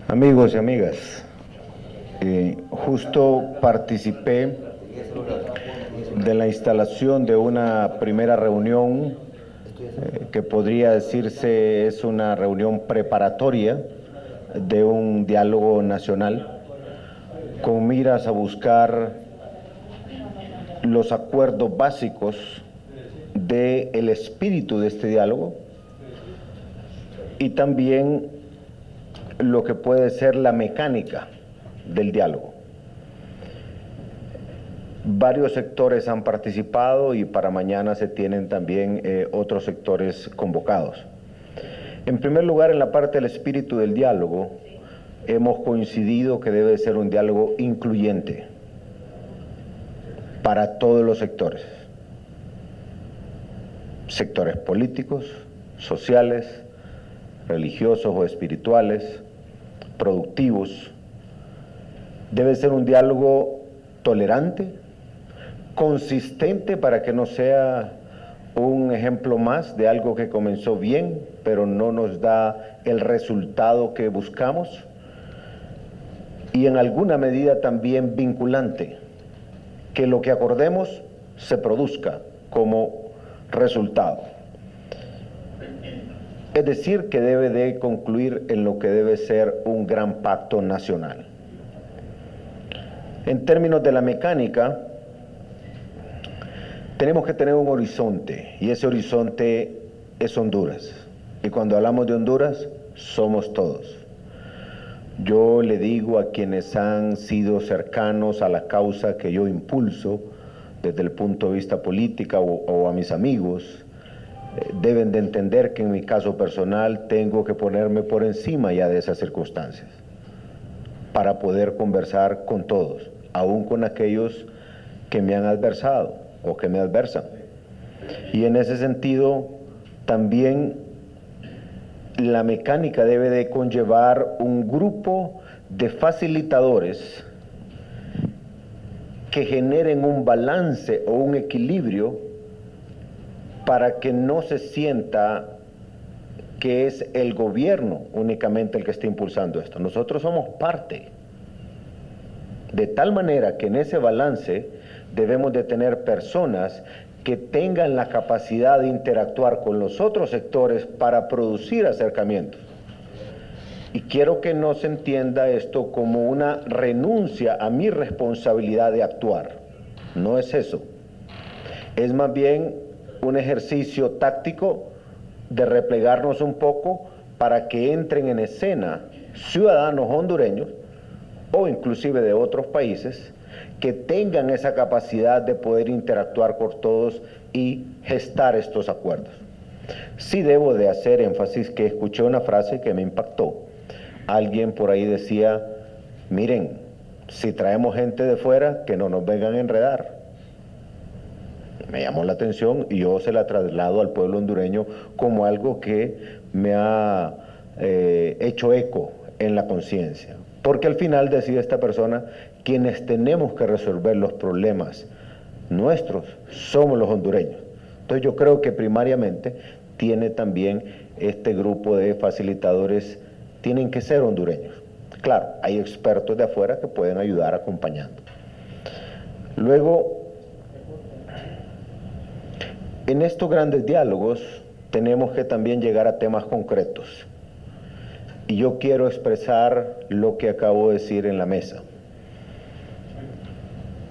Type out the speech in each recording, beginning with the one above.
Amigos y amigas, justo participé de la instalación de una primera reunión que podría decirse es una reunión preparatoria de un diálogo nacional con miras a buscar los acuerdos básicos del espíritu de este diálogo y también lo que puede ser la mecánica del diálogo. Varios sectores han participado y para mañana se tienen también otros sectores convocados. En primer lugar, en la parte del espíritu del diálogo, hemos coincidido que debe ser un diálogo incluyente para todos los sectores. Sectores políticos, sociales, religiosos o espirituales, productivos. Debe ser un diálogo tolerante, consistente para que no sea un ejemplo más de algo que comenzó bien, pero no nos da el resultado que buscamos, y en alguna medida también vinculante, que lo que acordemos se produzca como resultado. Es decir, que debe de concluir en lo que debe ser un gran pacto nacional. En términos de la mecánica, tenemos que tener un horizonte, y ese horizonte es Honduras. Y cuando hablamos de Honduras, somos todos. Yo le digo a quienes han sido cercanos a la causa que yo impulso, desde el punto de vista político o a mis amigos, deben de entender que en mi caso personal tengo que ponerme por encima ya de esas circunstancias para poder conversar con todos, aún con aquellos que me han adversado o que me adversan. Y en ese sentido también la mecánica debe de conllevar un grupo de facilitadores que generen un balance o un equilibrio para que no se sienta que es el gobierno únicamente el que está impulsando esto. Nosotros somos parte. De tal manera que en ese balance debemos de tener personas que tengan la capacidad de interactuar con los otros sectores para producir acercamientos. Y quiero que no se entienda esto como una renuncia a mi responsabilidad de actuar. No es eso. Es más bien un ejercicio táctico de replegarnos un poco para que entren en escena ciudadanos hondureños o inclusive de otros países que tengan esa capacidad de poder interactuar con todos y gestar estos acuerdos. Sí debo de hacer énfasis que escuché una frase que me impactó. Alguien por ahí decía, miren, si traemos gente de fuera, que no nos vengan a enredar. Me llamó la atención y yo se la traslado al pueblo hondureño como algo que me ha hecho eco en la conciencia. Porque al final decía esta persona, quienes tenemos que resolver los problemas nuestros somos los hondureños. Entonces yo creo que primariamente tiene también este grupo de facilitadores, tienen que ser hondureños. Claro, hay expertos de afuera que pueden ayudar acompañando. Luego, en estos grandes diálogos tenemos que también llegar a temas concretos. Y yo quiero expresar lo que acabo de decir en la mesa.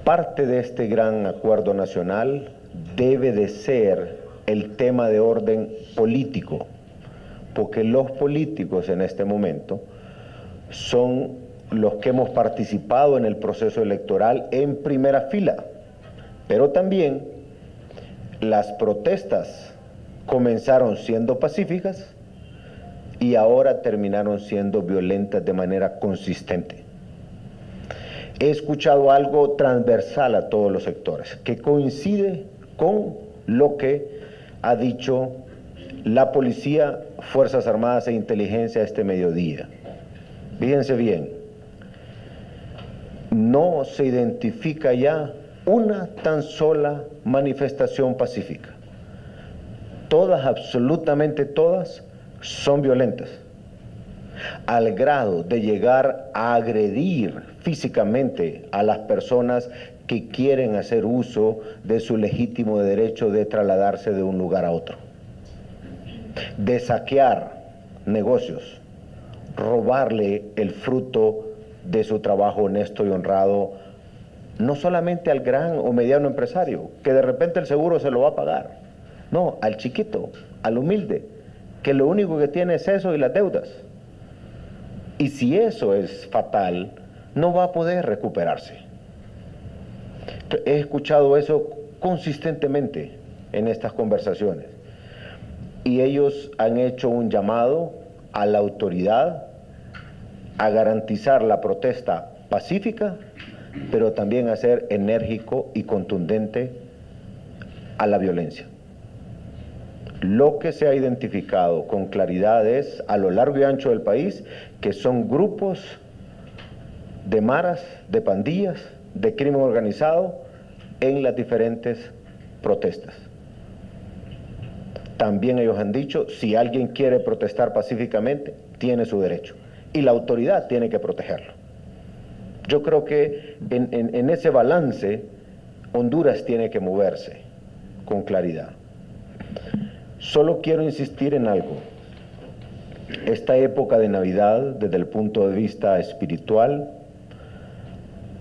Parte de este gran acuerdo nacional debe de ser el tema de orden político, porque los políticos en este momento son los que hemos participado en el proceso electoral en primera fila, pero también las protestas comenzaron siendo pacíficas y ahora terminaron siendo violentas de manera consistente. He escuchado algo transversal a todos los sectores, que coincide con lo que ha dicho la policía, Fuerzas Armadas e Inteligencia este mediodía. Fíjense bien, no se identifica ya una tan sola manifestación pacífica. Todas, absolutamente todas, son violentas. al grado de llegar a agredir físicamente a las personas que quieren hacer uso de su legítimo derecho de trasladarse de un lugar a otro, de saquear negocios, robarle el fruto de su trabajo honesto y honrado, no solamente al gran o mediano empresario, que de repente el seguro se lo va a pagar, no, al chiquito, al humilde, que lo único que tiene es eso y las deudas. Y si eso es fatal, no va a poder recuperarse. He escuchado eso consistentemente en estas conversaciones. Y ellos han hecho un llamado a la autoridad a garantizar la protesta pacífica, pero también a ser enérgico y contundente a la violencia. Lo que se ha identificado con claridad es, a lo largo y ancho del país, que son grupos de maras, de pandillas, de crimen organizado en las diferentes protestas. También ellos han dicho, si alguien quiere protestar pacíficamente, tiene su derecho, y la autoridad tiene que protegerlo. Yo creo que en ese balance, Honduras tiene que moverse con claridad. Solo quiero insistir en algo. Esta época de Navidad, desde el punto de vista espiritual,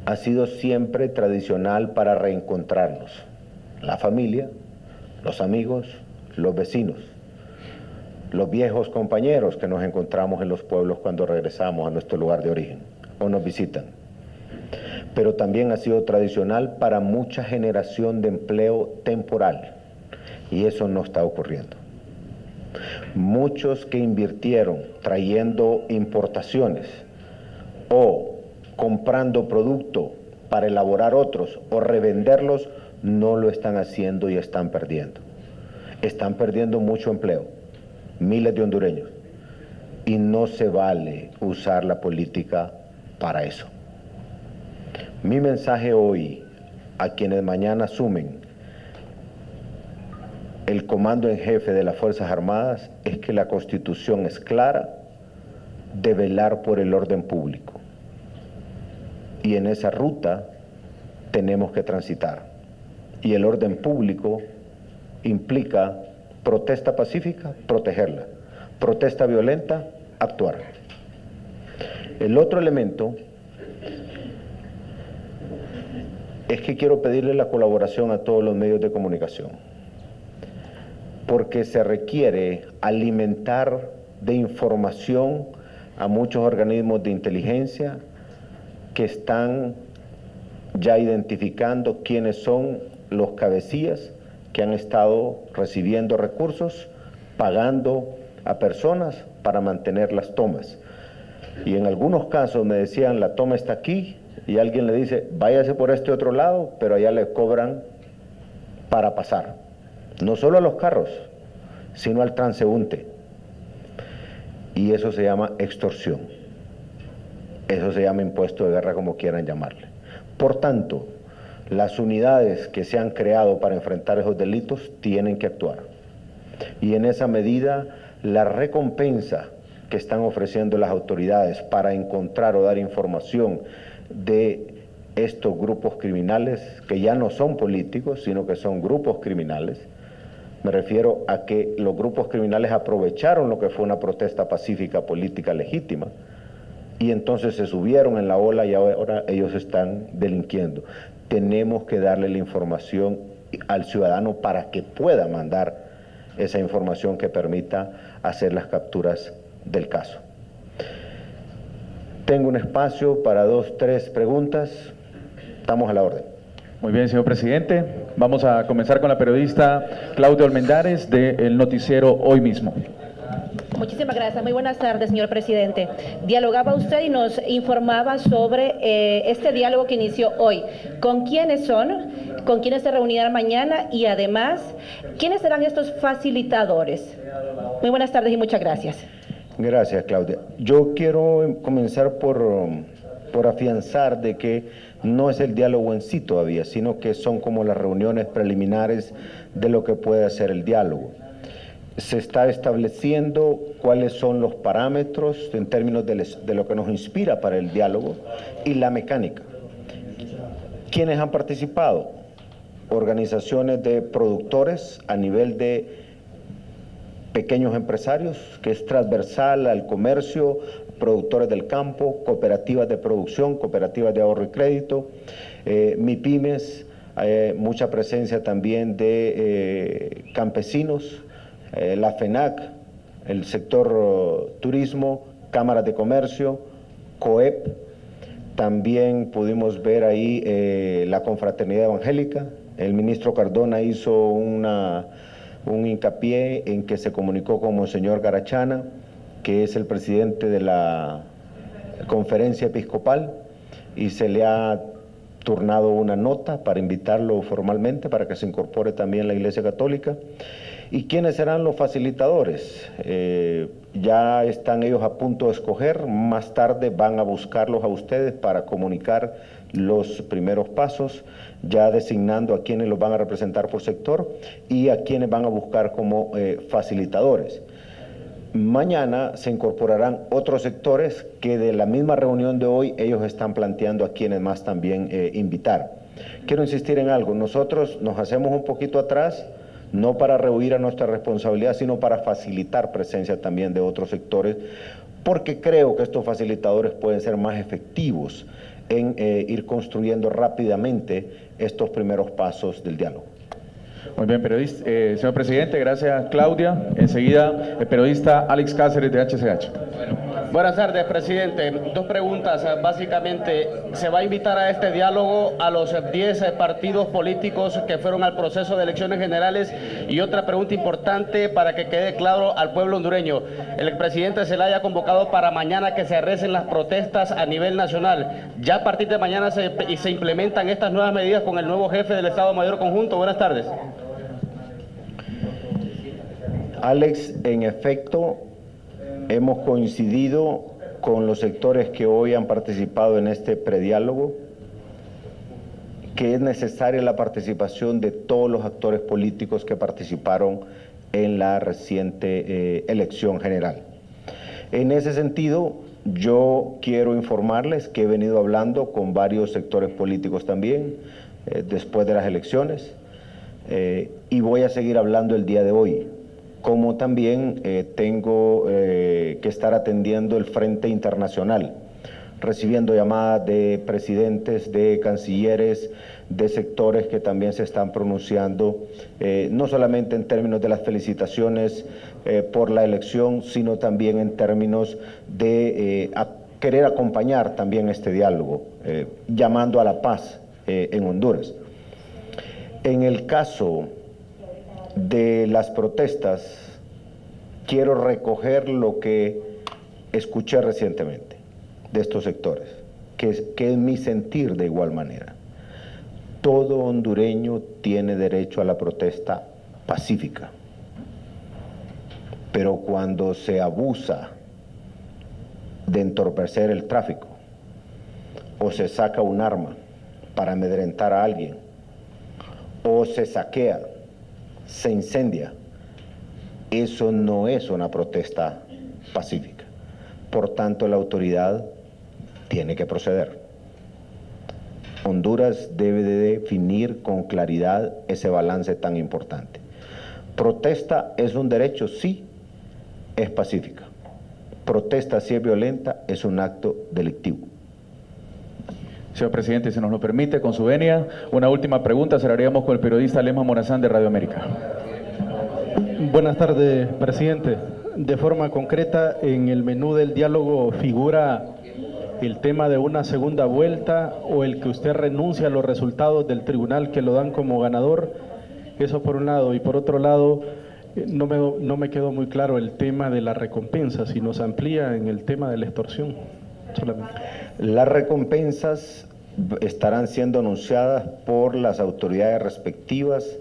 ha sido siempre tradicional para reencontrarnos. La familia, los amigos, los vecinos, los viejos compañeros que nos encontramos en los pueblos cuando regresamos a nuestro lugar de origen o nos visitan. Pero también ha sido tradicional para mucha generación de empleo temporal. Y eso no está ocurriendo. Muchos que invirtieron trayendo importaciones o comprando producto para elaborar otros o revenderlos, no lo están haciendo y están perdiendo. Están perdiendo mucho empleo, miles de hondureños. Y no se vale usar la política para eso. Mi mensaje hoy a quienes mañana asumen el comando en jefe de las Fuerzas Armadas es que la Constitución es clara de velar por el orden público. Y en esa ruta tenemos que transitar. Y el orden público implica protesta pacífica, protegerla. Protesta violenta, actuar. El otro elemento es que quiero pedirle la colaboración a todos los medios de comunicación, porque se requiere alimentar de información a muchos organismos de inteligencia que están ya identificando quiénes son los cabecillas que han estado recibiendo recursos, pagando a personas para mantener las tomas. Y en algunos casos me decían, la toma está aquí, y alguien le dice, váyase por este otro lado, pero allá le cobran para pasar. No solo a los carros, sino al transeúnte. Y eso se llama extorsión. Eso se llama impuesto de guerra, como quieran llamarle. Por tanto, las unidades que se han creado para enfrentar esos delitos tienen que actuar. Y en esa medida, la recompensa que están ofreciendo las autoridades para encontrar o dar información de estos grupos criminales, que ya no son políticos, sino que son grupos criminales. Me refiero a que los grupos criminales aprovecharon lo que fue una protesta pacífica, política, legítima, y entonces se subieron en la ola y ahora ellos están delinquiendo. Tenemos que darle la información al ciudadano para que pueda mandar esa información que permita hacer las capturas del caso. Tengo un espacio para 2, 3 preguntas. Estamos a la orden. Muy bien, señor presidente. Vamos a comenzar con la periodista Claudia Almendares del noticiero Hoy Mismo. Muchísimas gracias. Muy buenas tardes, señor presidente. Dialogaba usted y nos informaba sobre este diálogo que inició hoy. ¿Con quiénes son? ¿Con quiénes se reunirán mañana? Y además, ¿quiénes serán estos facilitadores? Muy buenas tardes y muchas gracias. Gracias, Claudia. Yo quiero comenzar por afianzar de que no es el diálogo en sí todavía, sino que son como las reuniones preliminares de lo que puede ser el diálogo. se está estableciendo cuáles son los parámetros en términos de lo que nos inspira para el diálogo y la mecánica. ¿Quiénes han participado? Organizaciones de productores a nivel de pequeños empresarios, que es transversal al comercio, productores del campo, cooperativas de producción, cooperativas de ahorro y crédito, MIPYMES, mucha presencia también de campesinos, la FENAC, el sector turismo, cámaras de comercio, COEP. También pudimos ver ahí la confraternidad evangélica. El ministro Cardona hizo un hincapié en que se comunicó con Monseñor Garachana, que es el presidente de la conferencia episcopal, y se le ha turnado una nota para invitarlo formalmente para que se incorpore también la Iglesia Católica. ¿Y quiénes serán los facilitadores? Ya están ellos a punto de escoger, más tarde van a buscarlos a ustedes para comunicar los primeros pasos, ya designando a quienes los van a representar por sector y a quienes van a buscar como facilitadores. Mañana se incorporarán otros sectores que de la misma reunión de hoy ellos están planteando a quienes más también invitar. Quiero insistir en algo, nosotros nos hacemos un poquito atrás, no para rehuir a nuestra responsabilidad, sino para facilitar presencia también de otros sectores, porque creo que estos facilitadores pueden ser más efectivos en ir construyendo rápidamente estos primeros pasos del diálogo. Muy bien, señor presidente, gracias Claudia. Enseguida, el periodista Alex Cáceres de HCH. Buenas tardes, presidente. Dos preguntas. Básicamente, ¿se va a invitar a este diálogo a los 10 partidos políticos que fueron al proceso de elecciones generales? Y otra pregunta importante para que quede claro al pueblo hondureño. El expresidente se le haya convocado para mañana que se recen las protestas a nivel nacional. ¿Ya a partir de mañana se implementan estas nuevas medidas con el nuevo jefe del Estado Mayor Conjunto? Buenas tardes. Alex, en efecto, hemos coincidido con los sectores que hoy han participado en este prediálogo, que es necesaria la participación de todos los actores políticos que participaron en la reciente elección general. En ese sentido, yo quiero informarles que he venido hablando con varios sectores políticos también, después de las elecciones, y voy a seguir hablando el día de hoy. Como también tengo que estar atendiendo el Frente Internacional, recibiendo llamadas de presidentes, de cancilleres, de sectores que también se están pronunciando, no solamente en términos de las felicitaciones por la elección, sino también en términos de querer acompañar también este diálogo, llamando a la paz en Honduras. En el caso de las protestas, quiero recoger lo que escuché recientemente de estos sectores, que es mi sentir de igual manera. Todo hondureño tiene derecho a la protesta pacífica, pero cuando se abusa de entorpecer el tráfico o se saca un arma para amedrentar a alguien o se saquea, se incendia, eso no es una protesta pacífica. Por tanto, la autoridad tiene que proceder. Honduras debe de definir con claridad ese balance tan importante. Protesta es un derecho, sí, es pacífica. Protesta, si es violenta, es un acto delictivo. Señor presidente, si nos lo permite, con su venia, una última pregunta, cerraríamos con el periodista Lema Morazán de Radio América. Buenas tardes, presidente. De forma concreta, en el menú del diálogo figura el tema de una segunda vuelta o el que usted renuncia a los resultados del tribunal que lo dan como ganador. Eso por un lado. Y por otro lado, no me quedó muy claro el tema de la recompensa, si nos amplía en el tema de la extorsión solamente. Las recompensas estarán siendo anunciadas por las autoridades respectivas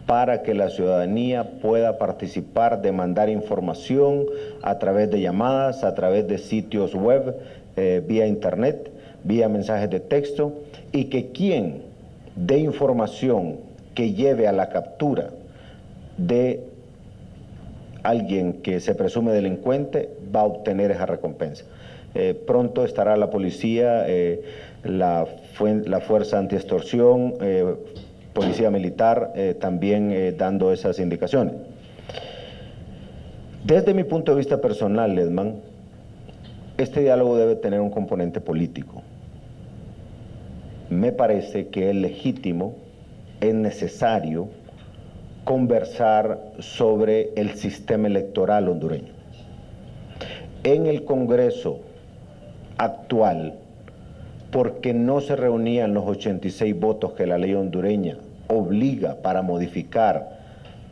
para que la ciudadanía pueda participar, demandar información a través de llamadas, a través de sitios web, vía internet, vía mensajes de texto, y que quien dé información que lleve a la captura de alguien que se presume delincuente va a obtener esa recompensa. Pronto estará la policía, la Fuerza Antiextorsión, Policía Militar, también dando esas indicaciones. Desde mi punto de vista personal, Ledman, este diálogo debe tener un componente político. Me parece que es legítimo, es necesario conversar sobre el sistema electoral hondureño. En el Congreso actual, porque no se reunían los 86 votos que la ley hondureña obliga para modificar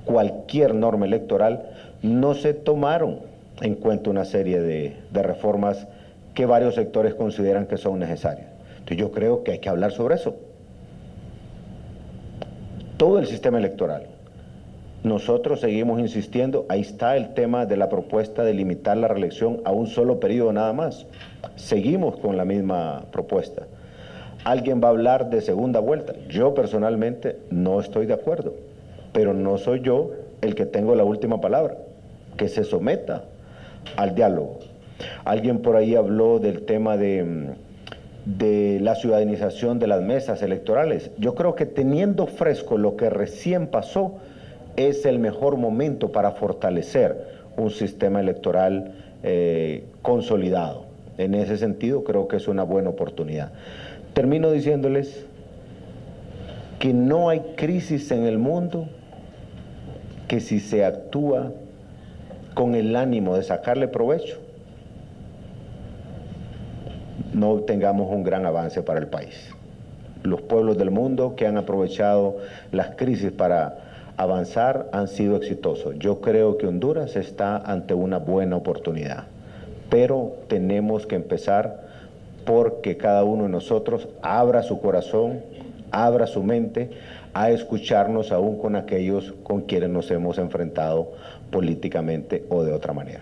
cualquier norma electoral, no se tomaron en cuenta una serie de reformas que varios sectores consideran que son necesarias. Entonces yo creo que hay que hablar sobre eso. Todo el sistema electoral. Nosotros seguimos insistiendo, ahí está el tema de la propuesta de limitar la reelección a un solo periodo nada más. Seguimos con la misma propuesta. ¿Alguien va a hablar de segunda vuelta? Yo personalmente no estoy de acuerdo, pero no soy yo el que tengo la última palabra. Que se someta al diálogo. Alguien por ahí habló del tema de la ciudadanización de las mesas electorales. Yo creo que teniendo fresco lo que recién pasó, es el mejor momento para fortalecer un sistema electoral consolidado. En ese sentido creo que es una buena oportunidad. Termino diciéndoles que no hay crisis en el mundo que si se actúa con el ánimo de sacarle provecho, no obtengamos un gran avance para el país. Los pueblos del mundo que han aprovechado las crisis para avanzar han sido exitosos. Yo creo que Honduras está ante una buena oportunidad, pero tenemos que empezar porque cada uno de nosotros abra su corazón, abra su mente a escucharnos aún con aquellos con quienes nos hemos enfrentado políticamente o de otra manera.